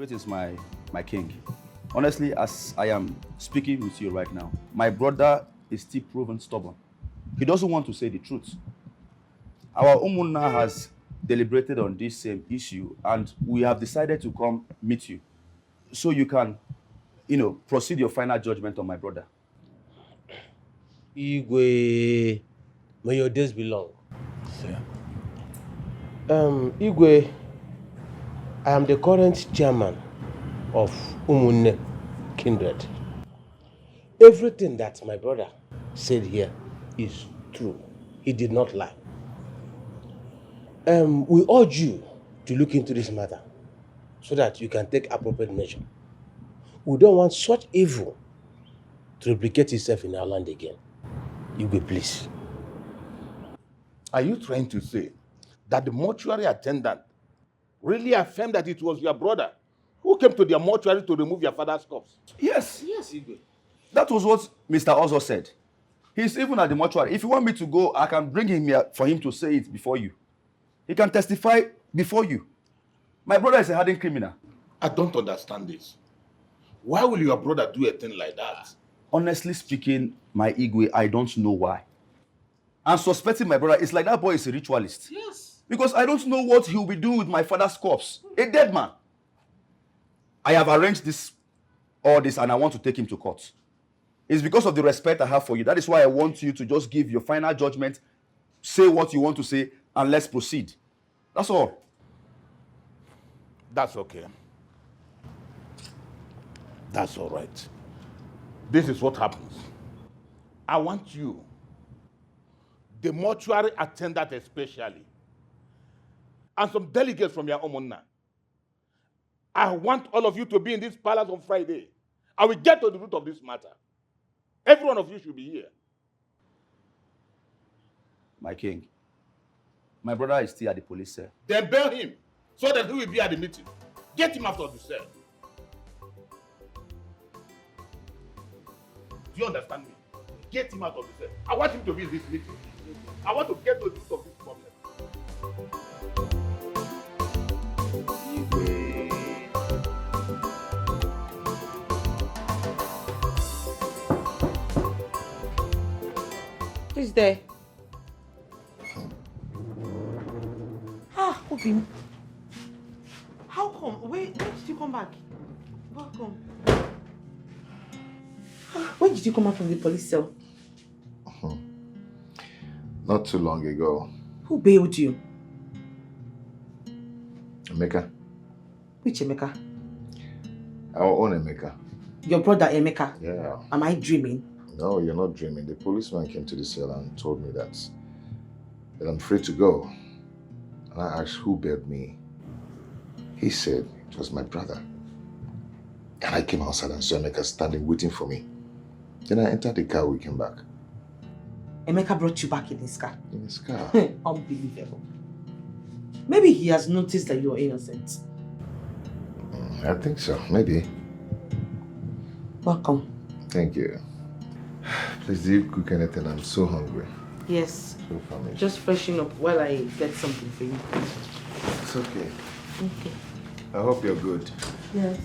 Greetings, my king. Honestly, as I am speaking with you right now, my brother is still proven stubborn. He doesn't want to say the truth. Our Umunna has deliberated on this same issue and we have decided to come meet you so you can, proceed your final judgment on my brother. Igwe, may your days be long. Sir. Igwe, I am the current chairman of Umunne Kindred. Everything that my brother said here is true. He did not lie. We urge you to look into this matter so that you can take appropriate measure. We don't want such evil to replicate itself in our land again. Igwe, please. Are you trying to say that the mortuary attendant really affirmed that it was your brother who came to the mortuary to remove your father's corpse? Yes. Yes, Igwe. That was what Mr. Ozo said. He's even at the mortuary. If you want me to go, I can bring him here for him to say it before you. He can testify before you. My brother is a hardened criminal. I don't understand this. Why will your brother do a thing like that? Honestly speaking, my Igwe, I don't know why. I'm suspecting my brother. It's like that boy is a ritualist. Yes. Because I don't know what he'll be doing with my father's corpse. A dead man. I have arranged all this and I want to take him to court. It's because of the respect I have for you. That is why I want you to just give your final judgment, say what you want to say, and let's proceed. That's all. That's okay. That's all right. This is what happens. I want you, the mortuary attendant especially, and some delegates from your Umunna. I want all of you to be in this palace on Friday. I will get to the root of this matter. Every one of you should be here. My king, my brother is still at the police cell. Then bail him so that he will be at the meeting. Get him out of the cell. Do you understand me? Get him out of the cell. I want him to be in this meeting. I want to get to the root of this problem. Who's there? Obi. How come? When did you come back? Welcome. When did you come out from the police cell? Not too long ago. Who bailed you? Emeka. Which Emeka? Our own Emeka. Your brother Emeka? Yeah. Am I dreaming? No, you're not dreaming. The policeman came to the cell and told me that I'm free to go. And I asked who bailed me. He said it was my brother. And I came outside and saw Emeka standing waiting for me. Then I entered the car, we came back. Emeka brought you back in his car? In his car. Unbelievable. Maybe he has noticed that you're innocent. I think so, maybe. Welcome. Thank you. Please, do you cook anything? I'm so hungry. Yes. So famished. Just freshen up while I get something for you. It's okay. Okay. I hope you're good. Yes.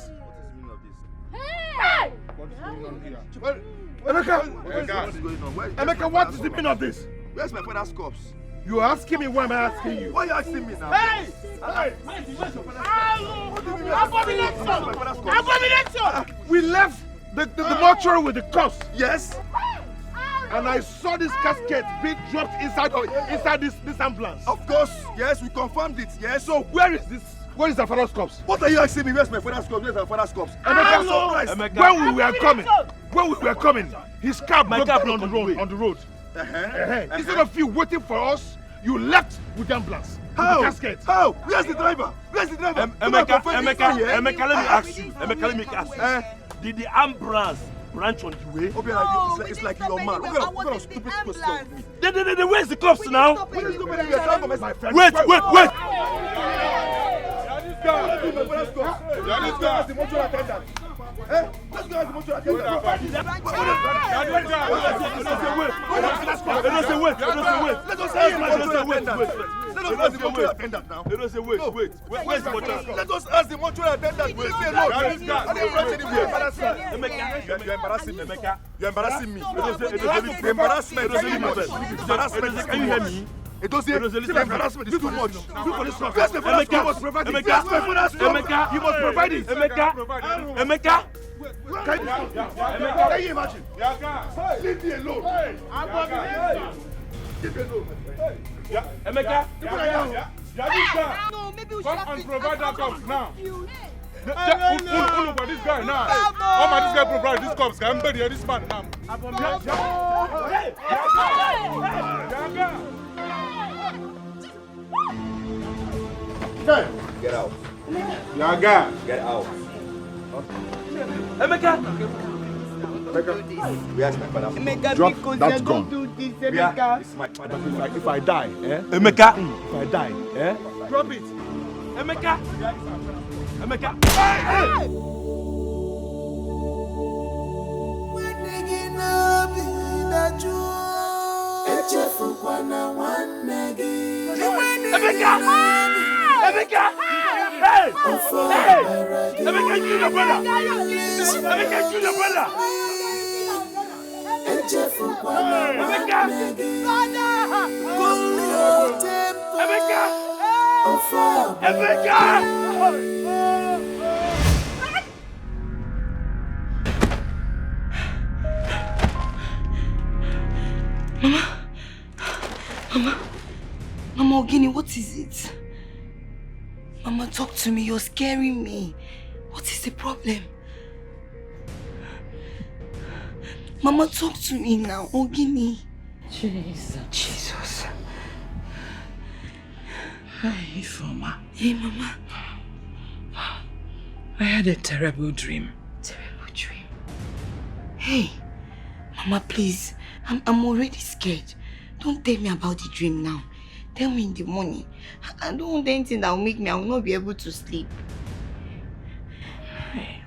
this? What is the meaning of this? Hey! What is going on here? What is going on? Emeka, what is the meaning of this? Where's my father's corpse? You are asking me, why am I asking you? Why are you asking me now? Hey! Where's your father's corpse? Abomination! We left the mortuary with the corpse. Yes? And I saw this casket being dropped inside this ambulance. Of course, yes, we confirmed it, yes. So where is this? Where is the father's corpse? What are you asking me? Where's my father's corpse? Where's my father's corpse? Emeka, when we were coming, his car broke down on the road. Instead of you waiting for us, you left with the ambulance. How? With the casket. How? Where's the driver? Where's the driver? Emeka, let me ask you. Emeka, let me ask you. Did the ambulance branch on the way? Okay, it's like you're mad. What kind of stupid question? Where's the cops now? What is stupid? You're trying to mess my friend. Wait! Let's go as the mortuary attendant. Let's go as the mortuary attendant. Let us ask the mortuary attendant now. Where's the mortuary? Let us ask the mortuary attendant. We'll say no. I didn't rush anywhere. You're embarrassing me. You're embarrassing me. You're embarrassing me. Can you hear me? It doesn't. Embarrassment is too much. You must provide it. Emeka, you must provide it. Emeka. Can you imagine? Leave me alone. Leave me alone. Emeka. No, maybe we should Come have and to- provide that corpse now. You. Look for this guy now. How this guy provide this corpse? I'm bury this man now. Get out. Yaga. Get out. Emeka. Where's my father? Drop that gun. Where is my father? If I die, Emeka. If I die, Drop it. Emeka. Emeka. Emeka! Hey! Emeka, you your brother! Emeka, you your brother! Emeka! Emeka! Mama Ogini, what is it? Mama, talk to me. You're scaring me. What is the problem? Mama, talk to me now. Ogini. Jesus. Hi, Ifeoma. Hey, Mama. I had a terrible dream. Terrible dream. Hey, Mama, please. I'm already scared. Don't tell me about the dream now. Tell me in the morning. I don't want anything that will make me, I will not be able to sleep. Hey.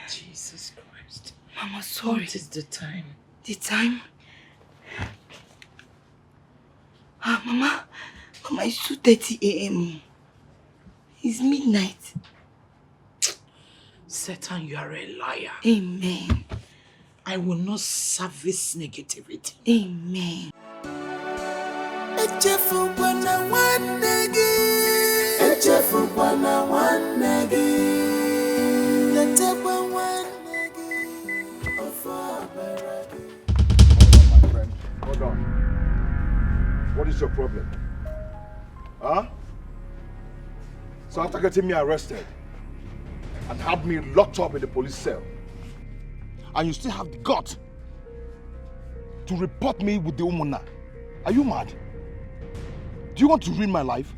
Jesus Christ. Mama, sorry. What is the time? The time? Mama, it's 2:30 a.m. It's midnight. Satan, you are a liar. Amen. I will not service negativity. Amen. Hold on. What is your problem? Huh? So after getting me arrested and have me locked up in the police cell, and you still have the gut to report me with the Umuna. Are you mad? Do you want to ruin my life?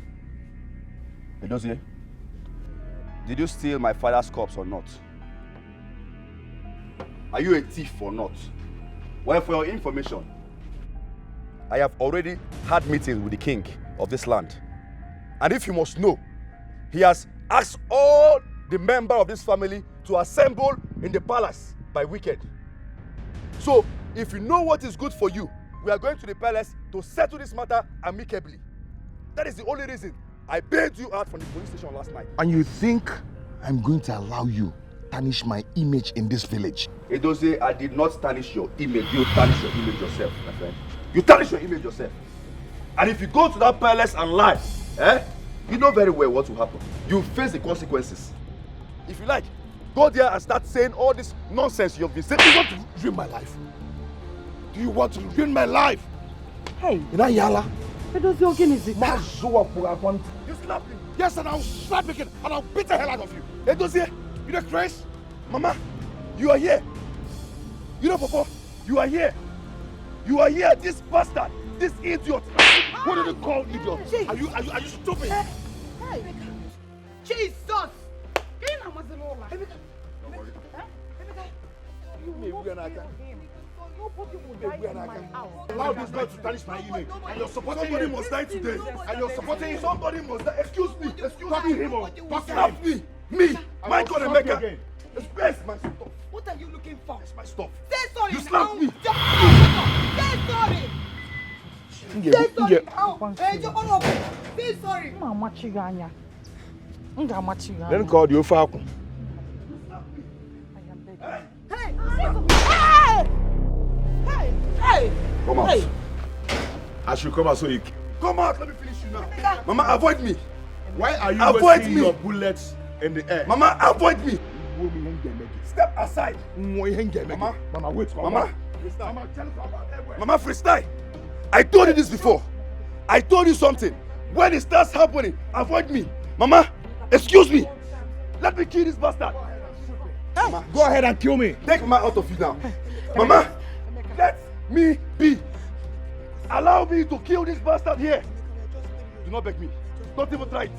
Edozie, did you steal my father's corpse or not? Are you a thief or not? Well, for your information, I have already had meetings with the king of this land. And if you must know, he has asked all the members of this family to assemble in the palace by weekend. So, if you know what is good for you, we are going to the palace to settle this matter amicably. That is the only reason I bailed you out from the police station last night. And you think I'm going to allow you tarnish my image in this village. Edozie, I did not tarnish your image. You tarnish your image yourself, my friend. You tarnish your image yourself. And if you go to that palace and lie, you know very well what will happen. You face the consequences. If you like, go there and start saying all this nonsense you've been saying. Do you want to ruin my life? Do you want to ruin my life? Hey. Yala. Edozie, okay, is it? You slap me. Yes, and I'll slap again, and I'll beat the hell out of you. Edozie, you know Chris? Mama, you are here. You know, Papa, you are here. You are here, this bastard, this idiot. What do you call idiot? Jeez. Are you stupid? Hey. Jesus! Allow this guy to tarnish my image. And you're supporting Somebody him. must die today. And you're supporting him. Somebody must die. Excuse me. Talk to him. Slap me. Me. My God, Emeka. Again. Space my stuff. What are you looking for? It's my stuff. Say sorry. You slapped me. Say sorry. Say sorry. Hey, say sorry. Then call you Falcon. Hey! Come out. Hey! I should come out so you come out. Let me finish you now. Mama, avoid me. Why are you Avoid wasting me. your bullets in the air? Mama, avoid me. Step aside. Mama, wait. Mama, Mama, freestyle. I told you this before. I told you something. When it starts happening, avoid me. Mama, excuse me. Let me kill this bastard. Mama, go ahead and kill me. Take Mama out of you now. Mama, let me be. Allow me to kill this bastard here. Do not beg me. Don't even try it.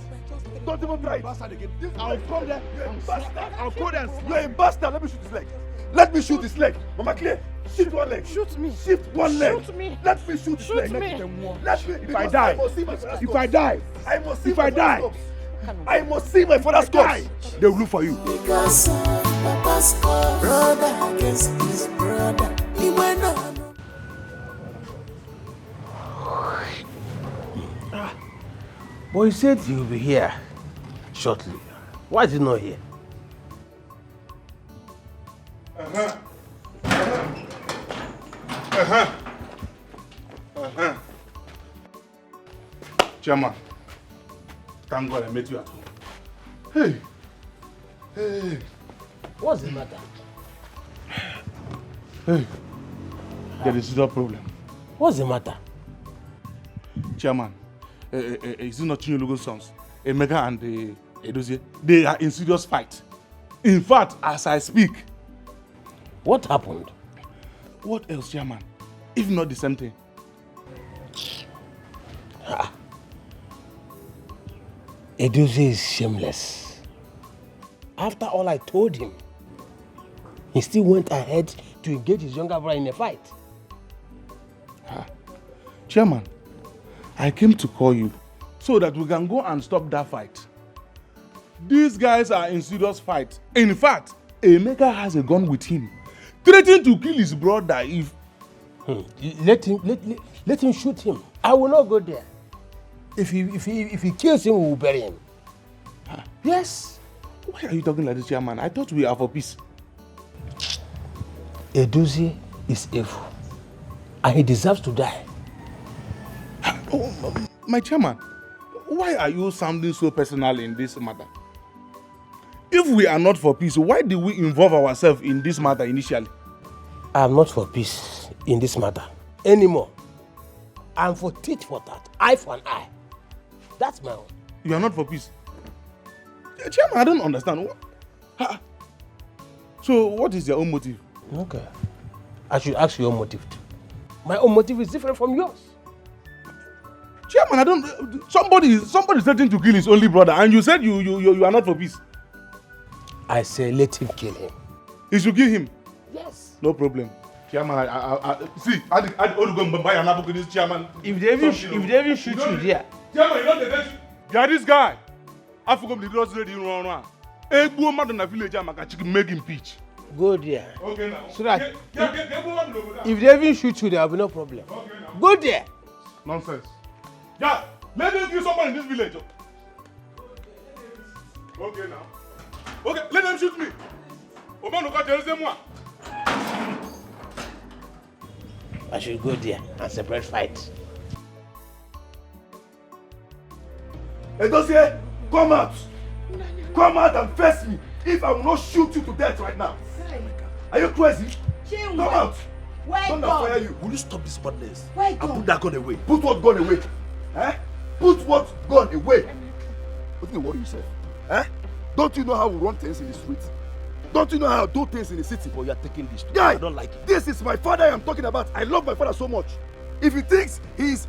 Don't even try it. I'll come there. I'll go there. You're a bastard. Let me shoot his leg. Let me shoot his leg. Mama, clear. Shift one leg. Shoot me. Shift one leg. Shoot me. Let me shoot his leg. Shoot me. Let me. If I die. If I die. I must see If my I die. father's corpse. I must see my father's corpse. They will look for you. Because Papa's brother against his brother. He went on. But you said you'll be here shortly. Why is he not here? Chairman, thank God I met you at home. Hey. What's the matter? Hey. There is no problem. What's the matter? Chairman, is it not Chinyologo sons? Emeka and Edozie, they are in serious fight. In fact, as I speak. What happened? What else, Chairman? If not the same thing. Edozie is shameless. After all I told him, he still went ahead to engage his younger brother in a fight. Chairman, I came to call you so that we can go and stop that fight. These guys are in serious fight. In fact, Emeka has a gun with him, threatening to kill his brother if... Let him shoot him. I will not go there. If he kills him, we will bury him. Yes. Why are you talking like this, Chairman? I thought we are for peace. Edozie is evil, and he deserves to die. Oh, my Chairman, why are you sounding so personal in this matter? If we are not for peace, why did we involve ourselves in this matter initially? I am not for peace in this matter anymore. I am for tit for tat, eye for an eye. That's my own. You are not for peace? Chairman, I don't understand. So what is your own motive? Okay. I should ask your motive too. My own motive is different from yours. Chairman, I don't... Somebody threatening to kill his only brother, and you said you are not for peace. I say let him kill him. He should kill him? Yes. No problem. Chairman, I don't go buy an apple to this chairman. If they even shoot you there. Chairman, you know the best. You are this guy. I forgot the girls ready run. Egbo man in the village, I'm going to make him pitch. Go there. Okay now. So that if they even shoot you, there will be no problem. Okay now. Go there. Nonsense. Yeah, let me kill someone in this village. Okay now. Okay, let them shoot me. I should go there and separate fight. Edozie, come out! Come out and face me if I will not shoot you to death right now. Are you crazy? Come out! Don't fire you. Will you stop this madness? Where And put that gun away. Put what gun away? Eh? Put what gun away? What do you worry yourself? Eh? Don't you know how we run things in the streets? Don't you know how to do things in the city? But you are taking this. Guy, I don't like it. This is my father I am talking about. I love my father so much. If he thinks he's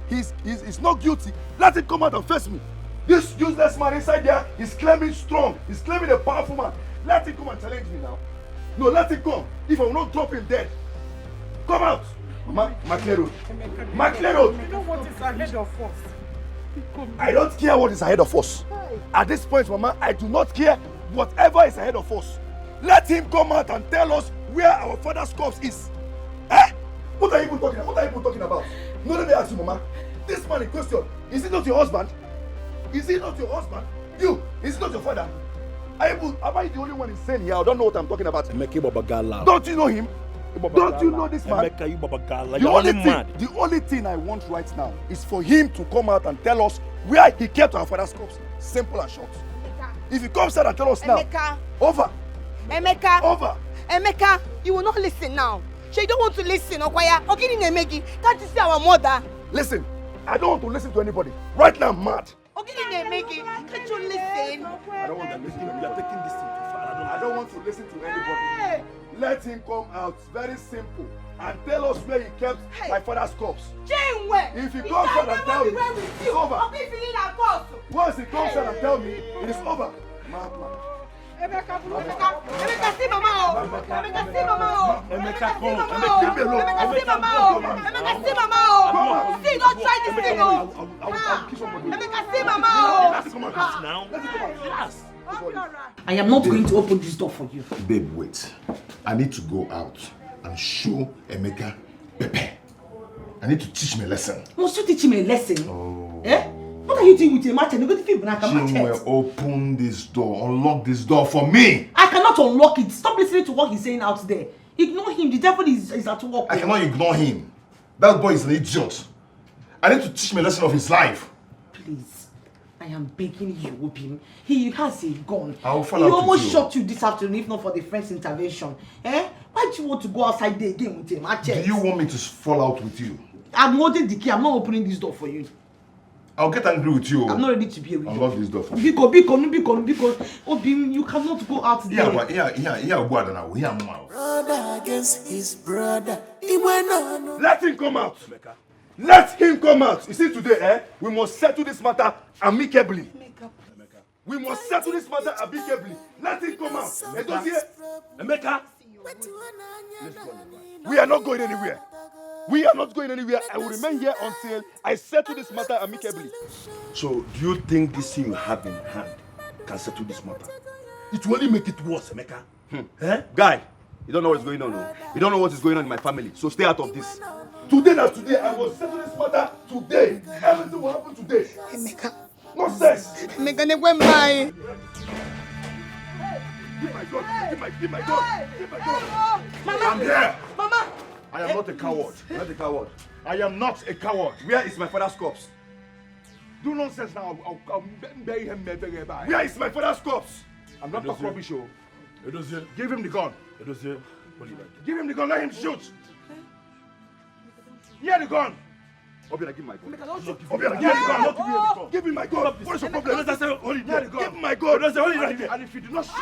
not guilty, let him come out and face me. This useless man inside there is claiming strong. He's claiming a powerful man. Let him come and challenge me now. No, let him come. If I will not drop him dead. Come out. Maclero. Maclero. You know what is ahead of us. I don't care what is ahead of us. At this point, Mama, I do not care whatever is ahead of us. Let him come out and tell us where our father's corpse is. Eh? What are you even talking about? What are you even talking about? No, let me ask you, Mama. This man in question, is he not your husband? Is he not your husband? You, is he not your father? Am I the only one insane here? I don't know what I'm talking about. Emeka Babagala. Don't you know him? Don't you know this man? Emeka, you Babagala. You're only mad. The only thing I want right now is for him to come out and tell us where he kept our father's corpse. Simple and short. Emeka. If he comes out and tell us Emeka. now, over. Emeka. Over. Emeka, you will not listen now. She don't want to listen, Okwaya. Ogini Nemegi, can't you see our mother? Listen, I don't want to listen to anybody. Right now, I'm mad. Ogini Nemegi, can't you listen? I don't want to listen to anybody. You are taking this thing too far. I don't want to listen to anybody. Let him come out, very simple, and tell us where he kept my father's corpse. If he comes out and tell me, it's over. Once he comes out and tell me, it is over. Madman. Emeka, see Mama. Emeka, see Mama. Emeka, come. Emeka, leave me alone. Emeka, see Mama. Emeka, see Mama. See, don't try this thing. I'll kill somebody. Emeka, see Mama. Come on, Now. relax. I am not going to open this door for you. Babe, wait. I need to go out and show Emeka Pepe. I need to teach him a lesson. Must you teach him a lesson? Oh. Eh? What are you doing with your machete? You go to feel like a Chinwe, machete. open this door. Unlock this door for me. I cannot unlock it. Stop listening to what he's saying out there. Ignore him. The devil is at work. I cannot ignore him. That boy is an idiot. I need to teach him a lesson of his life. Please, I am begging you, Obim. He has a gun. I'll follow up He with almost you. shot you this afternoon, if not for the friend's intervention. Eh? Why do you want to go outside there again with a machete? Do you want me to fall out with you? I'm holding the key. I'm not opening this door for you. I'll get angry with you. I'm not ready to be a Unlock this door for me. because Obim, you cannot go out there. Brother against his brother. Let him come out. Let him come out. You see today, we must settle this matter amicably. We must settle this matter amicably. Let him come out. Emeka. We are not going anywhere. We are not going anywhere. I will remain here until I settle this matter amicably. So, do you think this thing you have in hand can settle this matter? It will only make it worse, Emeka. Eh? Guy, you don't know what's going on. No? You don't know what is going on in my family. So stay out of this. Today, I will settle this matter today. Everything will happen today. Emeka. Nonsense. Emeka, never mind. Give my gun. Give my gun. Mama. I'm here. Mama. I am not a coward. Not a coward. I am not a coward. Where is my father's corpse? Do nonsense now. I'll bury him. Where is my father's corpse? I'm not talking rubbish. Edozie. Give him the gun. Edozie. What do you like? Give him the gun. Let him shoot. Here the gun. Obiora, give my gun. Obiora, give the gun. Give me my gun. What is your problem? Hold it there. Give me my gun. And if you do not shoot,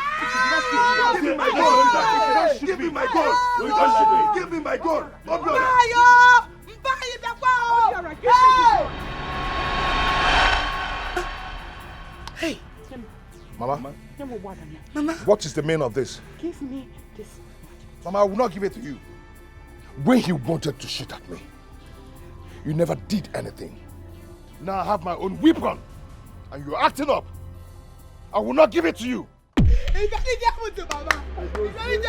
Give me my gun. Give me my gun. Give me my gun. Obiora. Hey. Mama, Mama. what is the meaning of this? Give me this. Mama, I will not give it to you. When he wanted to shoot at me, you never did anything. Now I have my own weapon, and you're acting up. I will not give it to you. If anything happens to Mama, if anything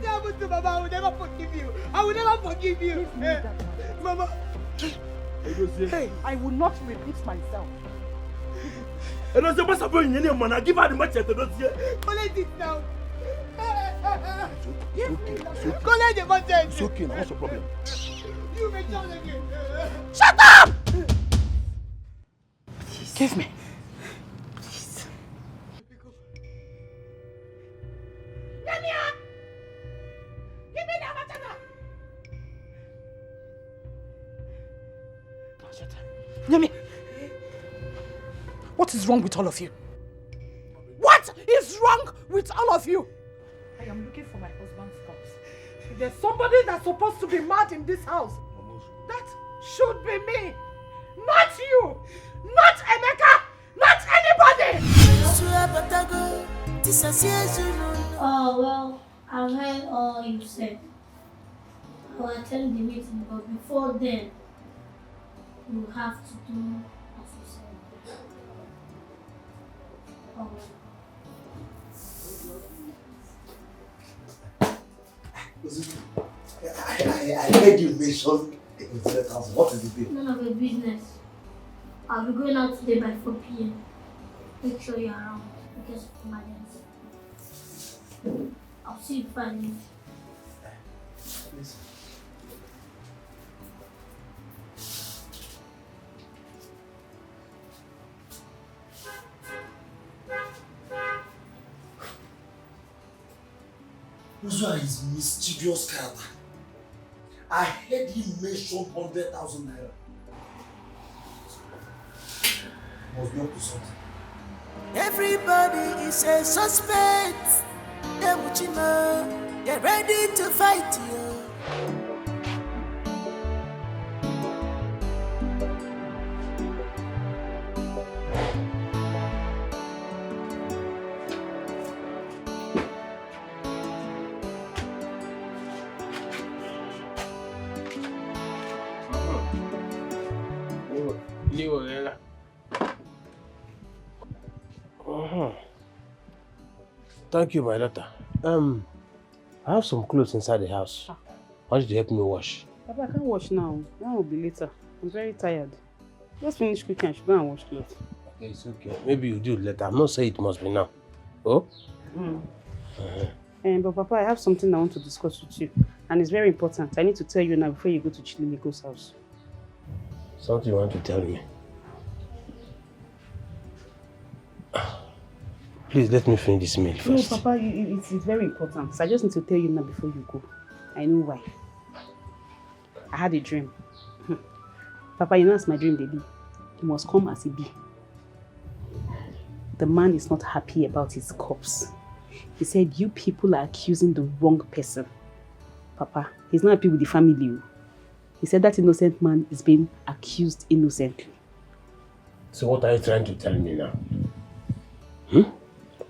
happens to Mama, I will never forgive you. I will never forgive you. Mama. Hey, I will not repeat myself. And I said, what's up in your man? I give her the machete. Collect it now. It's okay. Collect the machete. It's okay. What's the problem? You may tell again. Shut up! Give me. Please. Nyamia! Give me that machete. Nyami, what is wrong with all of you? What is wrong with all of you? I am looking for my husband's corpse. If there's somebody that's supposed to be mad in this house, that should be me, not you, not Emeka, not anybody! Oh, well, I've heard all you said. I will attend the meeting, but before then, you have to do as you said. Oh. I heard you mention 100,000. What is the deal? None of your business. I'll be going out today by 4 p.m. Make sure you're around because of emergency. I'll see you finally. Listen. Uzua is mischievous character. I heard him mention 100,000 naira. Must be up to something. Everybody is a suspect. Get ready to fight you. Thank you, my daughter. I have some clothes inside the house. Why did you help me wash? Papa, I can't wash now. That will be later. I'm very tired. Just finish cooking. I should go and wash clothes. Okay, it's okay. Maybe you do it later. I'm not saying it must be now. Oh? But Papa, I have something I want to discuss with you. And it's very important. I need to tell you now before you go to Chilimigo's house. Something you want to tell me? Please let me finish this meal first. No, Papa, it's very important. So I just need to tell you now before you go. I know why. I had a dream. Papa, you know as my dream they be. It must come as it be. The man is not happy about his corpse. He said, you people are accusing the wrong person. Papa, he's not happy with the family. He said that innocent man is being accused innocently. So what are you trying to tell me now?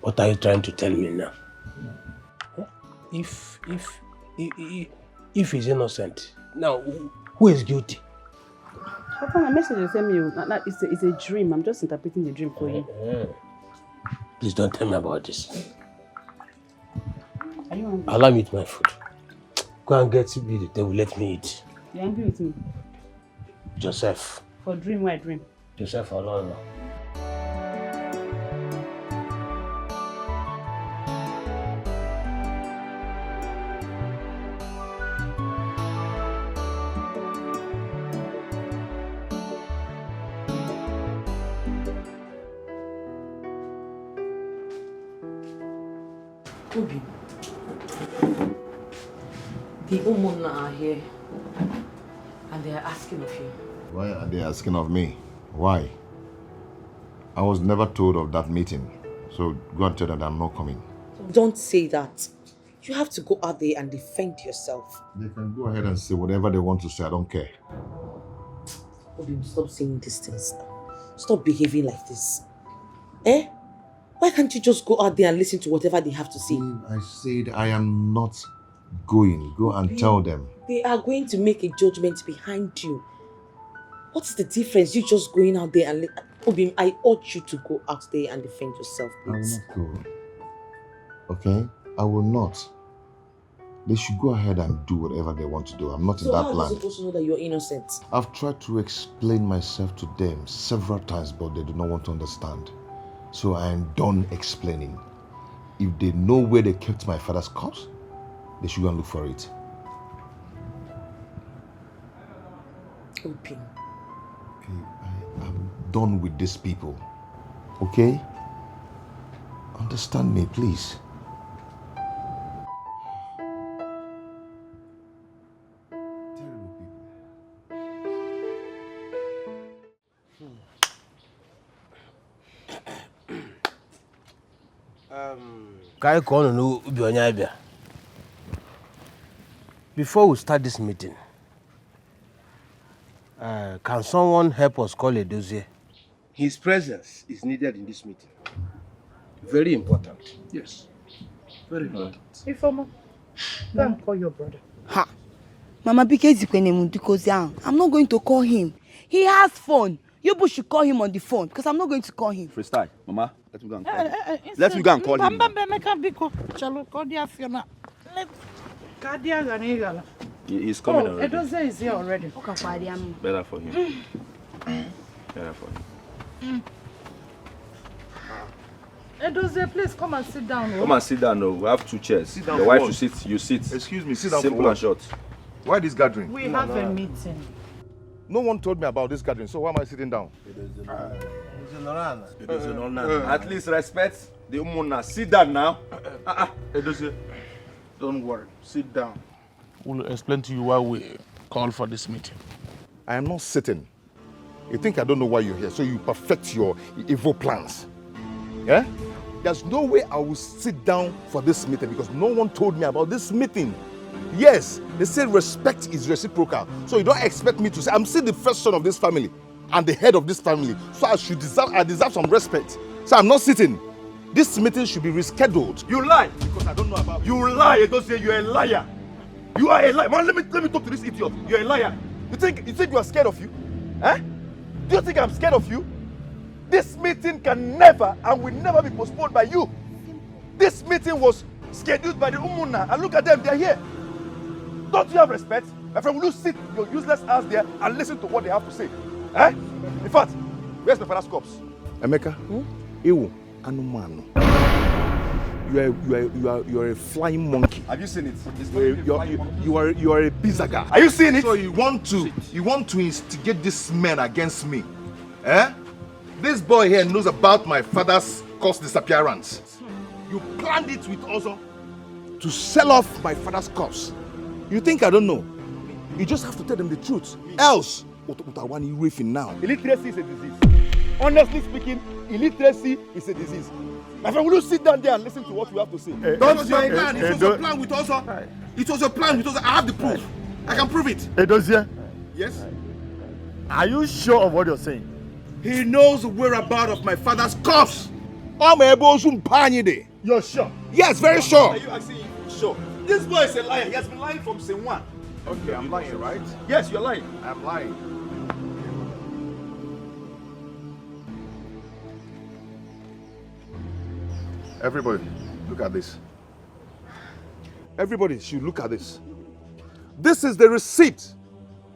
What are you trying to tell me now? If he's innocent, now who is guilty? Papa, my message is telling me it's a dream. I'm just interpreting the dream for you. Please don't tell me about this. Are you hungry? Allow me to eat my food. Go and get me the table. Let me eat. You're angry with me? Joseph. For dream, why dream? Joseph alone. Obi, the women are here and they are asking of you. Why are they asking of me? Why? I was never told of that meeting. So go and tell them that I'm not coming. Don't say that. You have to go out there and defend yourself. They can go ahead and say whatever they want to say. I don't care. Obi, stop saying these things now. Stop behaving like this. Eh? Why can't you just go out there and listen to whatever they have to say? I said I am not going. Go and tell them. They are going to make a judgment behind you. What's the difference? You just going out there and... Obi, I urge you to go out there and defend yourself, please. I will not go. Okay? I will not. They should go ahead and do whatever they want to do. I'm not in So that how are plan. they supposed to know that you're innocent? I've tried to explain myself to them several times, but they do not want to understand. So I am done explaining. If they know where they kept my father's corpse, they should go and look for it. Open. I'm done with these people. Okay? Understand me, please. Before we start this meeting, can someone help us call a dossier? His presence is needed in this meeting. Very important. Yes. Very important. Ifoma, go and call your brother. Ha! Mama I'm not going to call him. He has phone. You both should call him on the phone because I'm not going to call him. Freestyle. Mama, let me go and call him. Let me go and call him. He's coming already. Edoze is here already. Better for him. Better for him. Edoze, please come and sit down. Come and sit down. No, we have 2 chairs. Sit down. Your wife should sit. You sit. Excuse me, sit down. Simple for and short. Why this gathering? We have a meeting. No one told me about this gathering, so why am I sitting down? At least respect the umuna. Sit down now. Edozie, don't worry. Sit down. We'll explain to you why we called for this meeting. I am not sitting. You think I don't know why you're here, so you perfect your evil plans. Yeah? There's no way I will sit down for this meeting because no one told me about this meeting. Yes, they say respect is reciprocal. So you don't expect me to say, I'm still the first son of this family and the head of this family. So I deserve some respect. So I'm not sitting. This meeting should be rescheduled. You lie. Because I don't know about you. Lie. You don't say you're a liar. You are a liar. Man, let me talk to this idiot. You're a liar. You think you are scared of you? Eh? Do you think I'm scared of you? This meeting can never and will never be postponed by you. This meeting was scheduled by the Umuna, and look at them, they're here. Don't you have respect? My friend, will you sit your useless ass there and listen to what they have to say? Eh? In fact, where's my father's corpse? Emeka, Ewu, Anumano. You are a flying monkey. Have you seen it? You are a bizaga. Are you seeing it? So you want to instigate this man against me? Eh? This boy here knows about my father's corpse disappearance. You planned it with also to sell off my father's corpse. You think I don't know? You just have to tell them the truth. Else, now. Illiteracy is a disease. Honestly speaking, illiteracy is a disease. My friend, will you sit down there and listen to what we have to say? Don't mind that. It was a plan with also. It was a plan with also. I have the proof. I can prove it. Edozie? Yes? Are you sure of what you're saying? He knows the whereabouts of my father's corpse. You're sure? Yes, very sure. Are you actually sure? This boy is a liar. He has been lying from scene 1. Okay, I'm lying, right? Yes, you're lying. I'm lying. Everybody, look at this. Everybody should look at this. This is the receipt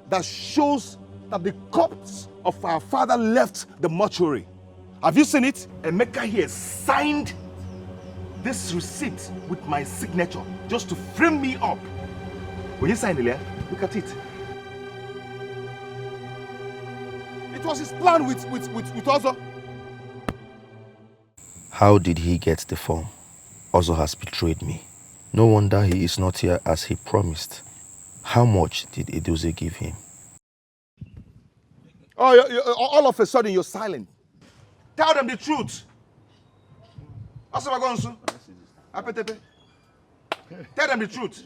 that shows that the corpse of our father left the mortuary. Have you seen it? Emeka here signed this receipt with my signature just to frame me up. When you signed it, look at it. It was his plan with Ozo. How did he get the form? Ozo has betrayed me. No wonder he is not here as he promised. How much did Edozie give him? Oh, all of a sudden you're silent. Tell them the truth. Tell them the truth.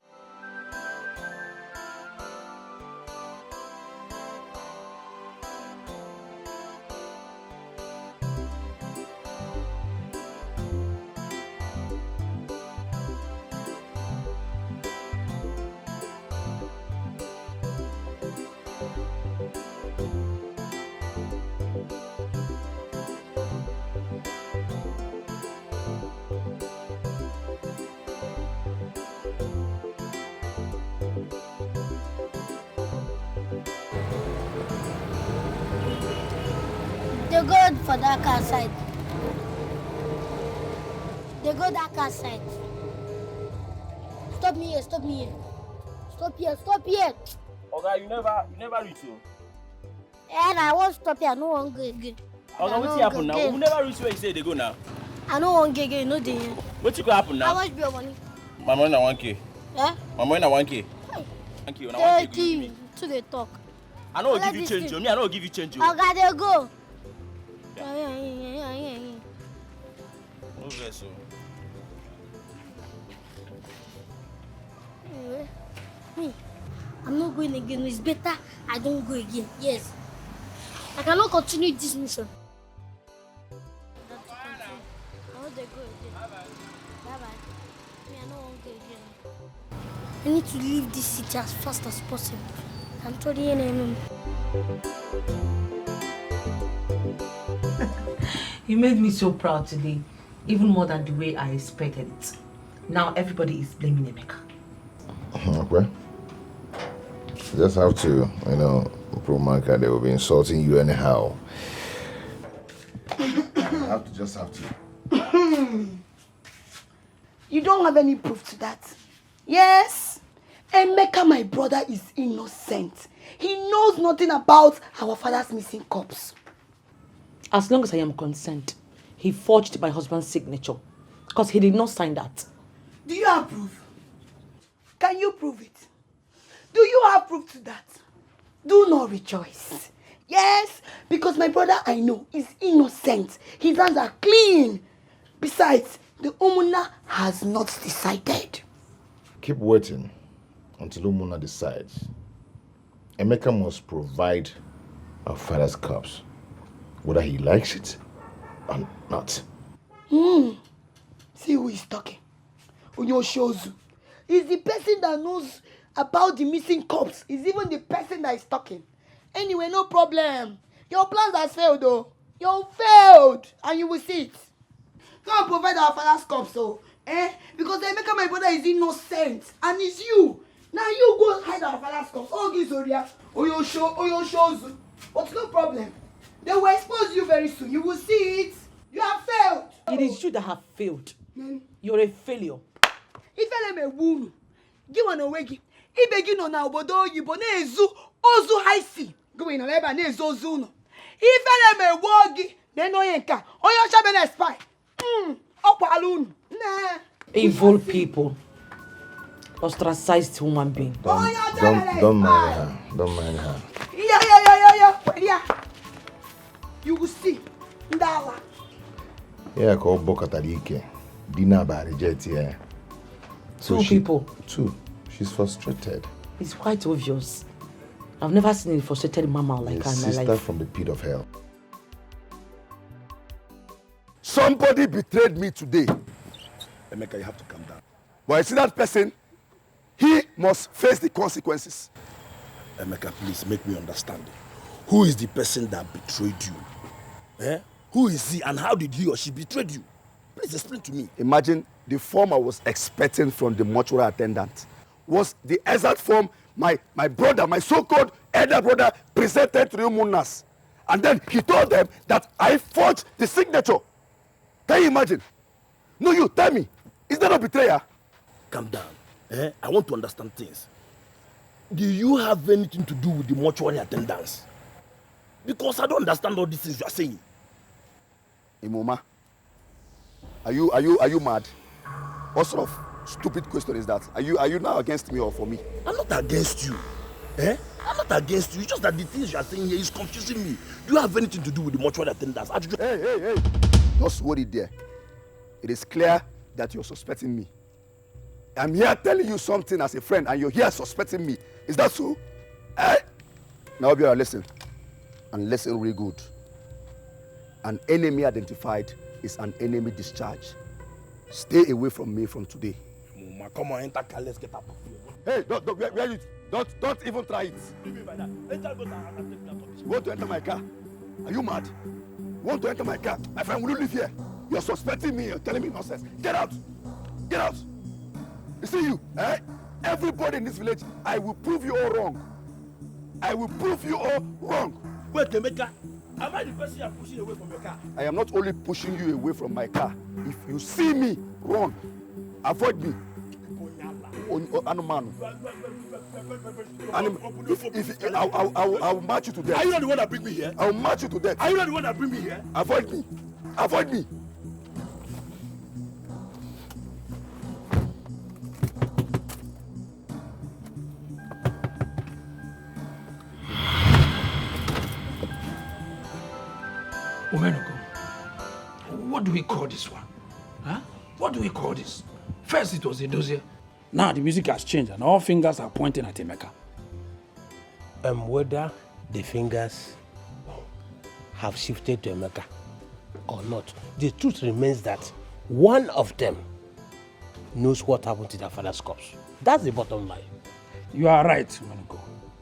They go for that car side. They go that car side. Stop me here, stop me here. Stop here, stop here. Okay, you never reach you. And I won't stop here, no one go again. Okay, what's happen now? You never reach where you say they go now. I don't want to get again, no day. What's going to happen now? How much be your money? My money na 1K. Eh? My money na 1K. Thank you. Na 1K. Give me to the talk. I know give you change, me. I know give you change. I gotta go. No vessel. Me, I'm not going again. It's better I don't go again. Yes. I cannot continue this mission. I want to go again. Bye-bye. Me, I don't want to go again. I need to leave this city as fast as possible. I'm sorry, You made me so proud today, even more than the way I expected it. Now everybody is blaming Emeka. Okay. You just have to, prove Manka they will be insulting you anyhow. Just have to. You don't have any proof to that. Yes, Emeka, my brother, is innocent. He knows nothing about our father's missing corpse. As long as I am concerned, he forged my husband's signature because he did not sign that. Do you have proof? Can you prove it? Do you have proof to that? Do not rejoice. Yes, because my brother I know is innocent. His hands are clean. Besides, the Umuna has not decided. Keep waiting until Umuna decides. Emeka must provide our father's corpse, whether he likes it or not. See who is talking. Onyoshozu is the person that knows about the missing corpse. Is even the person that is talking. Anyway, no problem. Your plans has failed though. You failed and you will see it. Come and provide our father's corpse so. Because Emeka, my brother, is innocent and it's you. Now you go hide our father's corpse. Oh, Gizoria. Oyoshozu. But no problem. They will expose you very soon. You will see it. You have failed. It is you that have failed. You're a failure. Ifele me wunu. Give one away. Ibegi no na obodo oyibo na ezu ozu haisi. Go in leba na ezu ozu no. Ifele me wogi. Then no yenka. Oyo shabe na spy. Okwalu. Nah. Evil people. Ostracized human being. Don't mind her. Don't mind her. Yeah. You will see. Ndala. Yeah, call Bokatarike. Dina ba reject here. Two people. Two. She's frustrated. It's quite obvious. I've never seen a frustrated mama like her in my life. Sister from the pit of hell. Somebody betrayed me today. Emeka, you have to calm down. But I see that person, he must face the consequences. Emeka, please make me understand. Who is the person that betrayed you? Who is he and how did he or she betray you? Please explain to me. Imagine the form I was expecting from the mortuary attendant was the exact form my brother, my so-called elder brother, presented to the Umunas. And then he told them that I forged the signature. Can you imagine? No, you tell me. Is that a betrayal? Calm down. I want to understand things. Do you have anything to do with the mortuary attendants? Because I don't understand all these things you are saying. Imoma, are you mad? What sort of stupid question is that? Are you now against me or for me? I'm not against you. I'm not against you. It's just that the things you are saying here is confusing me. Do you have anything to do with the mortuary attendants? Hey. Just hold it there. It is clear that you're suspecting me. I'm here telling you something as a friend and you're here suspecting me. Is that so? Now be listen. And listen really good. An enemy identified is an enemy discharged. Stay away from me from today. Mama, come on, enter car, let's get up. Hey, don't even try it. You want to enter my car? Are you mad? You want to enter my car? My friend, will you live here? You're suspecting me, you're telling me nonsense. Get out! Get out! You see you, everybody in this village, I will prove you all wrong. I will prove you all wrong. Wait, Emeka, Am I the person you are pushing away from your car? I am not only pushing you away from my car. If you see me, run. Avoid me. Anumanu. I will match you to death. Are you not the one that bring me here? I will match you to death. Are you not the one that bring me here? Avoid me. Avoid me. Omenuko, what do we call this one? Huh? What do we call this? First it was a dossier. Now the music has changed and all fingers are pointing at Emeka. Whether the fingers have shifted to Emeka or not, the truth remains that one of them knows what happened to their father's corpse. That's the bottom line. You are right, Omenuko.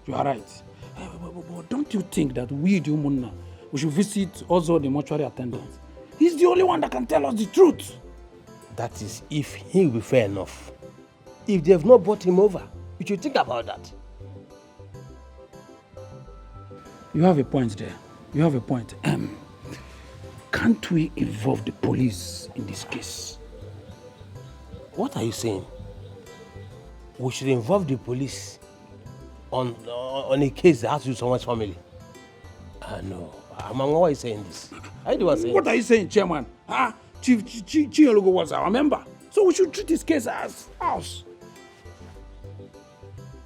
You are right. But don't you think that we, the Umunna, we should visit also the mortuary attendant? He's the only one that can tell us the truth. That is if he will be fair enough. If they have not brought him over, you should think about that. You have a point there. You have a point. Can't we involve the police in this case? What are you saying? We should involve the police on a case that has to do with someone's family? No. Why are you saying this? What are you saying, Chairman? Chief Chinyologo was our member. So we should treat his case as ours.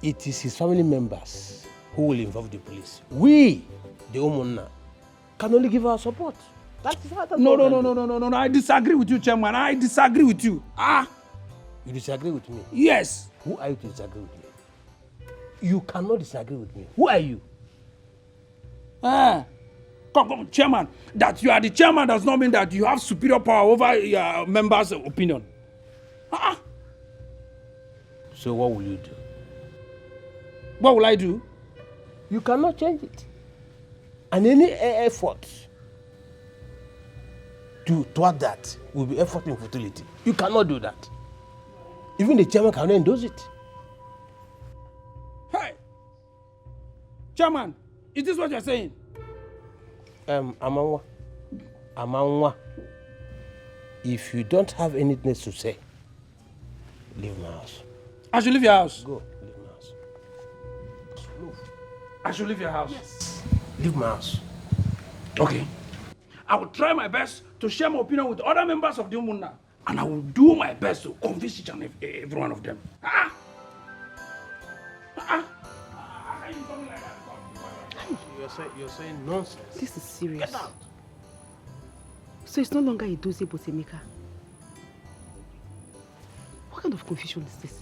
It is his family members who will involve the police. We, the Umunna, can only give our support. No. I disagree with you, Chairman. I disagree with you. You disagree with me? Yes. Who are you to disagree with me? You cannot disagree with me. Who are you? Come, Chairman. That you are the chairman does not mean that you have superior power over your members' opinion. So what will you do? What will I do? You cannot change it. And any effort toward that will be effort in futility. You cannot do that. Even the chairman cannot endorse it. Hey! Chairman, is this what you're saying? Amanwa, if you don't have anything to say, leave my house. I should leave your house? Go, leave my house. Move. I should leave your house? Yes. Leave my house. Okay. I will try my best to share my opinion with other members of the Umunna, and I will do my best to convince each and every one of them. You're saying nonsense. This is serious. Get out. So it's no longer a dossier but Emeka. What kind of confusion is this?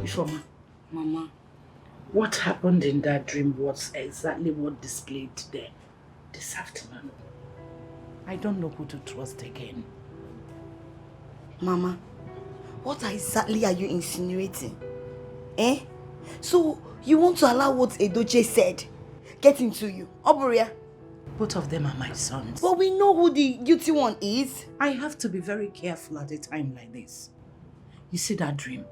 Ifeoma, Mama, what happened in that dream was exactly what displayed there this afternoon. I don't know who to trust again. Mama, what exactly are you insinuating? So you want to allow what Edoche said get into you? Oburia? Both of them are my sons. But we know who the guilty one is. I have to be very careful at a time like this. You see that dream?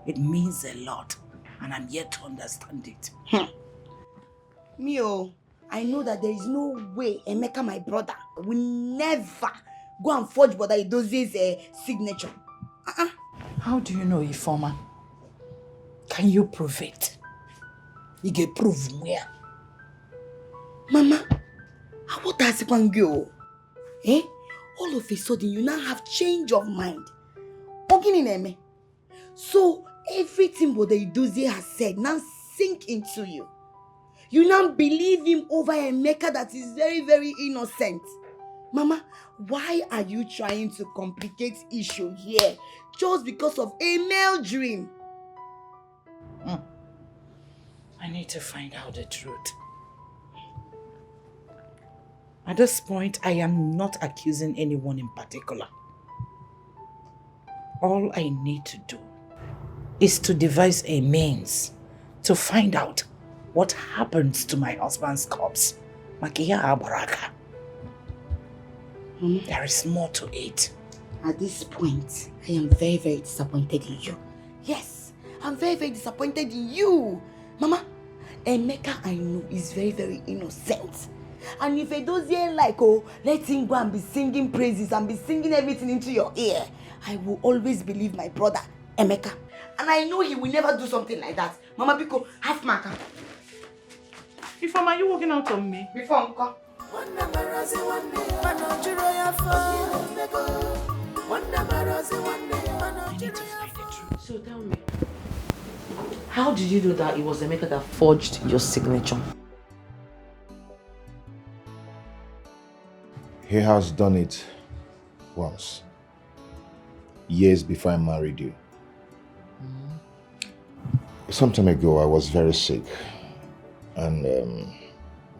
It means a lot, and I'm yet to understand it. Mio, I know that there is no way Emeka, my brother, will never go and forge Brother Edoze's signature. How do you know, Ifeoma? Can you prove it? You can prove where? Mama, what does it go? All of a sudden, you now have change of mind. So, everything Brother Edoze has said now sink into you. You now believe him over Emeka that is very, very innocent. Mama, why are you trying to complicate issue here just because of a male dream? I need to find out the truth. At this point, I am not accusing anyone in particular. All I need to do is to devise a means to find out what happens to my husband's corpse. Makia Abaraka. There is more to it. At this point, I am very, very disappointed in you. Yes, I'm very, very disappointed in you. Mama, Emeka, I know, is very, very innocent. And if Edozie like, let him go and be singing praises and be singing everything into your ear, I will always believe my brother, Emeka. And I know he will never do something like that. Mama Biko, have Maka. Ifeoma, are you walking out on me? Before Uncle. So tell me, how did you know that it was Emeka that forged your signature? He has done it once. Years before I married you. Some time ago, I was very sick. And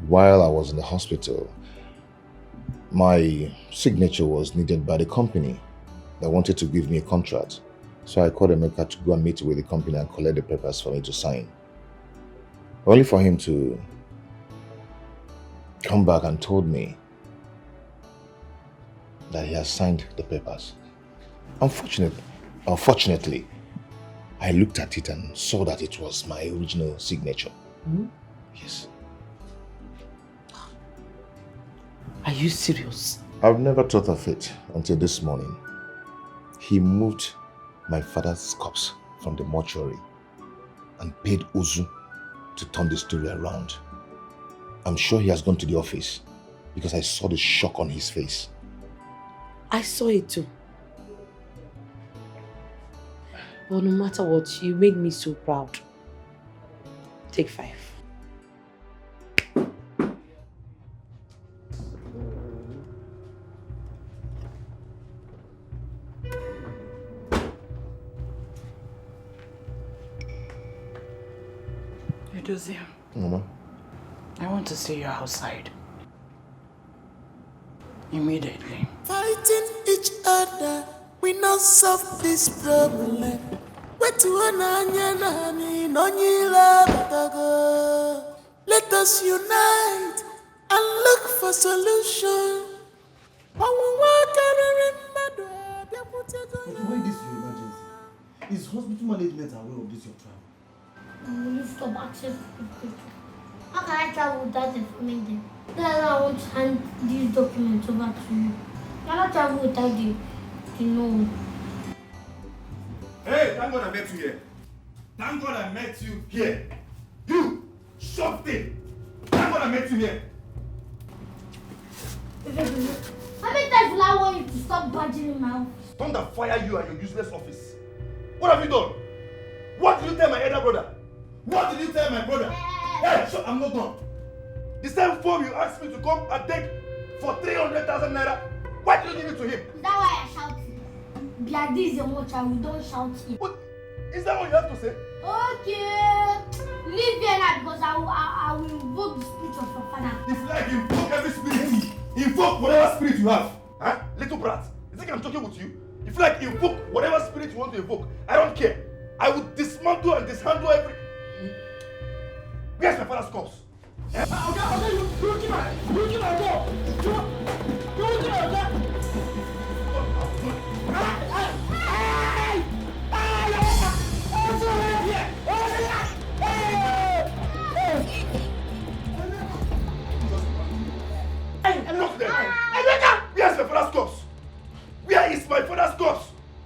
while I was in the hospital, my signature was needed by the company that wanted to give me a contract. So I called Emeka to go and meet with the company and collect the papers for me to sign. Only for him to come back and told me that he has signed the papers. Unfortunately, I looked at it and saw that it was my original signature. Yes. Are you serious? I've never thought of it until this morning. He moved my father's corpse from the mortuary and paid Ozu to turn the story around. I'm sure he has gone to the office because I saw the shock on his face. I saw it too. But no matter what, you made me so proud. Take 5. Edozie, Mama? I want to see you outside. Immediately. Fighting each other, we not solve this problem. Let us unite and look for solution. But why this your emergency? Is hospital management aware of this your travel? Will you stop access to people? How can I travel without informing them? Then I want to hand these documents over to you. I cannot travel without the know. Hey, thank God I met you here. Thank God I met you here. You, something. Thank God I met you here. How many times will I want you to stop badgering in my office? Thunder fire you and your useless office. What have you done? What did you tell my elder brother? What did you tell my brother? Hey, shut, I'm not done. The same form you asked me to come and take for 300,000 naira. Why did you give it to him? Is that why I shouted? Like this is a mocha, we don't shout here. What? Is that what you have to say? Okay. Leave here now because I will invoke the spirit of your father. If you like, invoke every spirit. Invoke whatever spirit you have. Huh? Little brat. You think I'm talking with you? If you like, invoke whatever spirit you want to invoke. I don't care. I will dismantle and dishandle every... Where's my father's corpse? Okay, you looking at door. You looking at that? Look there! Emeka! Where's my father's corpse? Where is my father's corpse?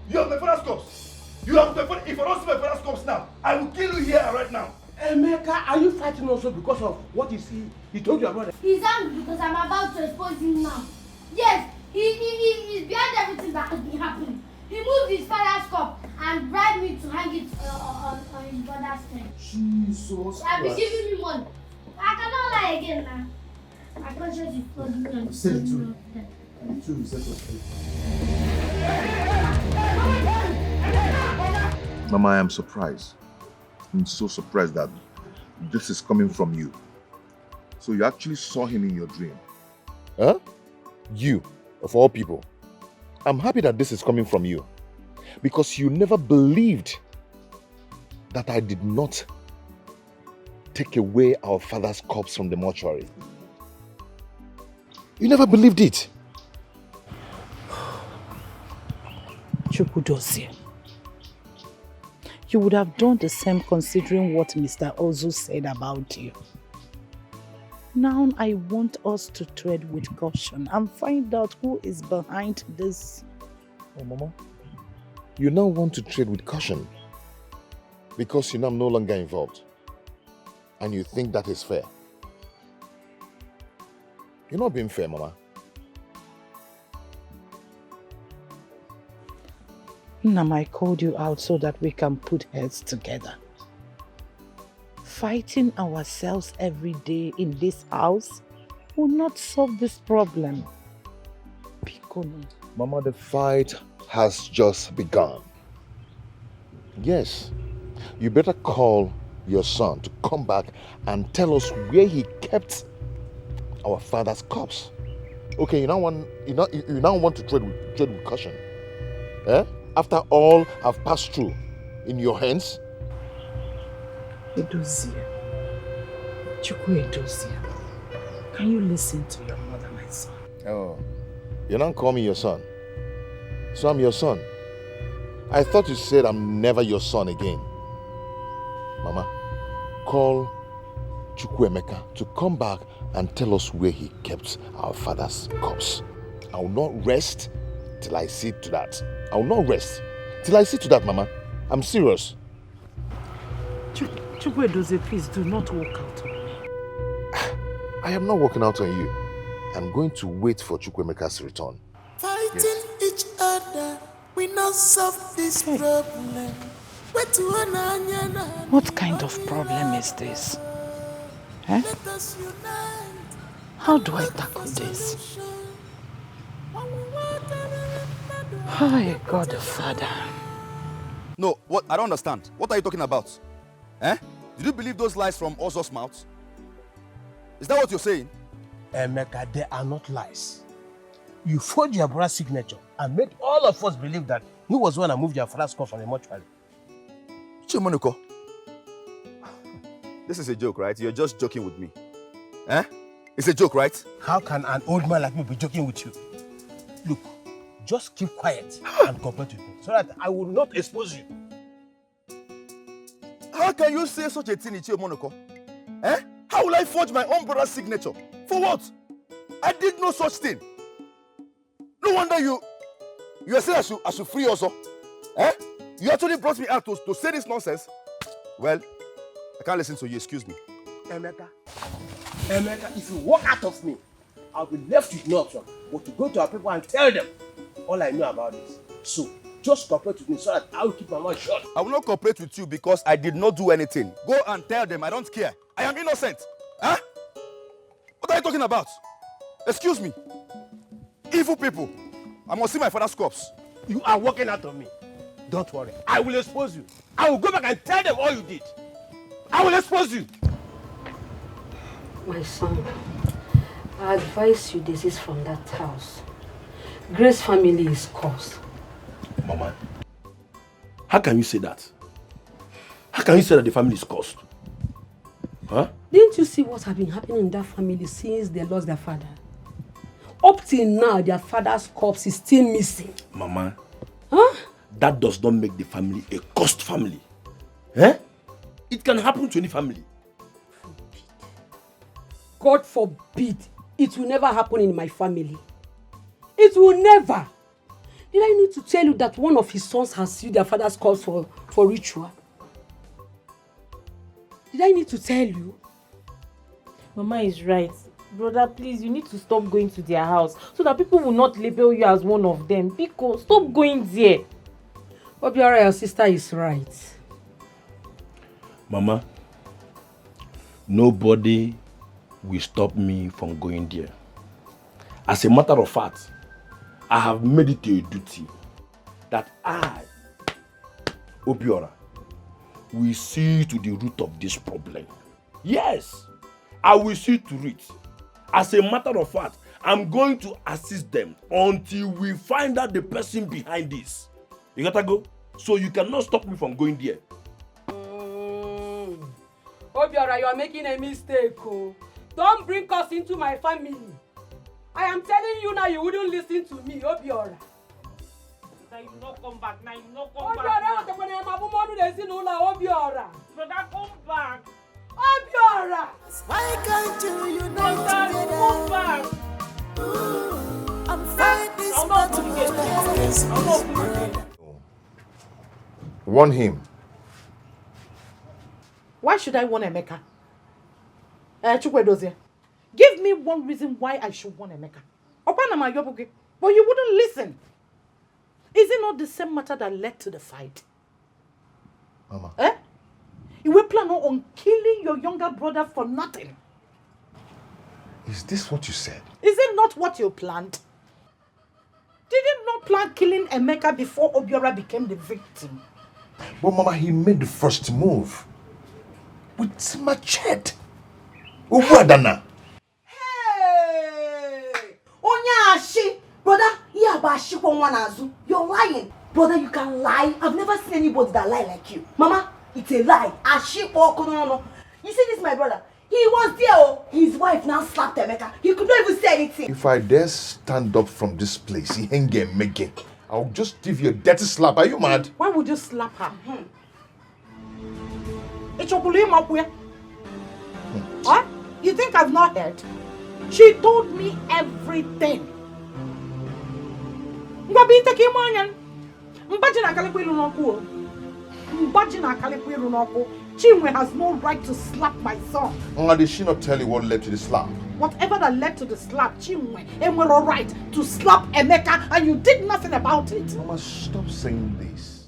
You have my father's corpse. You have my father. If I don't see my father's corpse now, I will kill you here and right now. Emeka, are you fighting also because of what he told your brother? He's angry because I'm about to expose him now. Yes, he's behind everything that has been happening. He moved his father's cup and bribed me to hang it on his brother's head. Jesus I've been Christ. giving me money. I cannot lie again now. My conscience is flooding me and Say the telling me truth. of that. The truth is set us free. Mama, I am surprised. I'm so surprised that this is coming from you. So you actually saw him in your dream? Huh? You, of all people. I'm happy that this is coming from you. Because you never believed that I did not take away our father's corpse from the mortuary. You never believed it. Chukwudozie, you would have done the same considering what Mr. Ozu said about you. Now I want us to tread with caution and find out who is behind this. Oh, Mama, you now want to tread with caution because you know I'm no longer involved and you think that is fair. You're not being fair, Mama. Nam, I called you out so that we can put heads together. Fighting ourselves every day in this house will not solve this problem. Piccolo. Mama, the fight has just begun. Yes, you better call your son to come back and tell us where he kept our father's corpse. Okay, you now want to tread with caution. Eh? After all I've passed through in your hands? Edozie. Chukwu Edozie. Can you listen to your mother, my son? Oh, you don't call me your son. So I'm your son. I thought you said I'm never your son again. Mama, call Emeka to come back and tell us where he kept our father's corpse. I will not rest till I see to that. I will not rest till I see to that, Mama. I'm serious. Chukwu Edozie, please do not walk out on me. I am not walking out on you. I'm going to wait for Emeka's return. Fighting each other, we not solve this problem. What kind of problem is this? Eh? How do I tackle this? Hi, God the Father. No, what? I don't understand. What are you talking about? Eh? Did you believe those lies from Ozo's mouth? Is that what you're saying? Emeka, they are not lies. You forged your brother's signature and made all of us believe that he was the one who moved your father's corpse from the mortuary. Chimoniko, this is a joke, right? You're just joking with me. Eh? It's a joke, right? How can an old man like me be joking with you? Look, just keep quiet and cooperate with me so that I will not expose you. How can you say such a thing, Chimoniko? Eh? How will I forge my own brother's signature? For what? I did no such thing. No wonder you are saying I should free also. Eh? You actually brought me out to say this nonsense. Well, I can't listen to you, excuse me. Emeka, if you walk out of me, I'll be left with no option but to go to our people and tell them all I know about this. So, just cooperate with me so that I will keep my mouth shut. I will not cooperate with you because I did not do anything. Go and tell them I don't care. I am innocent. Huh? What are you talking about? Excuse me. Evil people. I must see my father's corpse. You are walking out on me. Don't worry. I will expose you. I will go back and tell them all you did. I will expose you. My son, I advise you desist from that house. Grace family is cursed. Mama, how can you say that? How can you say that the family is cursed? Huh? Didn't you see what has been happening in that family since they lost their father? Up till now, their father's corpse is still missing. Mama, huh? That does not make the family a cursed family. Eh? It can happen to any family. God forbid. It will never happen in my family. It will never. Did I need to tell you that one of his sons has used their father's corpse for ritual? Did I need to tell you? Mama is right. Brother, please, you need to stop going to their house so that people will not label you as one of them. Because stop going there. Obiora, your sister is right. Mama, nobody will stop me from going there. As a matter of fact, I have made it a duty that I, Obiora, will see to the root of this problem. Yes, I will see to it. As a matter of fact, I'm going to assist them until we find out the person behind this. You gotta go? So you cannot stop me from going there. Obiora, you are making a mistake. Oh. Don't bring us into my family. I am telling you now, you wouldn't listen to me, Obiora. Now you not come back. Now you not come Obiora, back. what the money money they see no la Obiora. Brother, come back. Obiora. Why can't you unite Brother, come back. and fight this battle brother against this brother? Warn him. Why should I want Emeka? Chukwedozie, give me one reason why I should want Emeka. Opanama Yobuke, but you wouldn't listen. Is it not the same matter that led to the fight? Mama. You were planning on killing your younger brother for nothing. Is this what you said? Is it not what you planned? Did you not plan killing Emeka before Obiora became the victim? But Mama, he made the first move. With machete. Uwadana. Hey! Onyashi! Brother, you're lying. Brother, you can lie. I've never seen anybody that lie like you. Mama, it's a lie. You see this, my brother? He was there. Oh. His wife now slapped Emeka. He could not even say anything. If I dare stand up from this place, he ain't get me. I'll just give you a dirty slap. Are you mad? Why would you slap her? Huh? You think I've not heard? She told me everything. Chinwe has no right to slap my son. Did she not tell you what led to the slap? Whatever that led to the slap, Chinwe, and we're all right to slap Emeka, and you did nothing about it. Mama, stop saying this.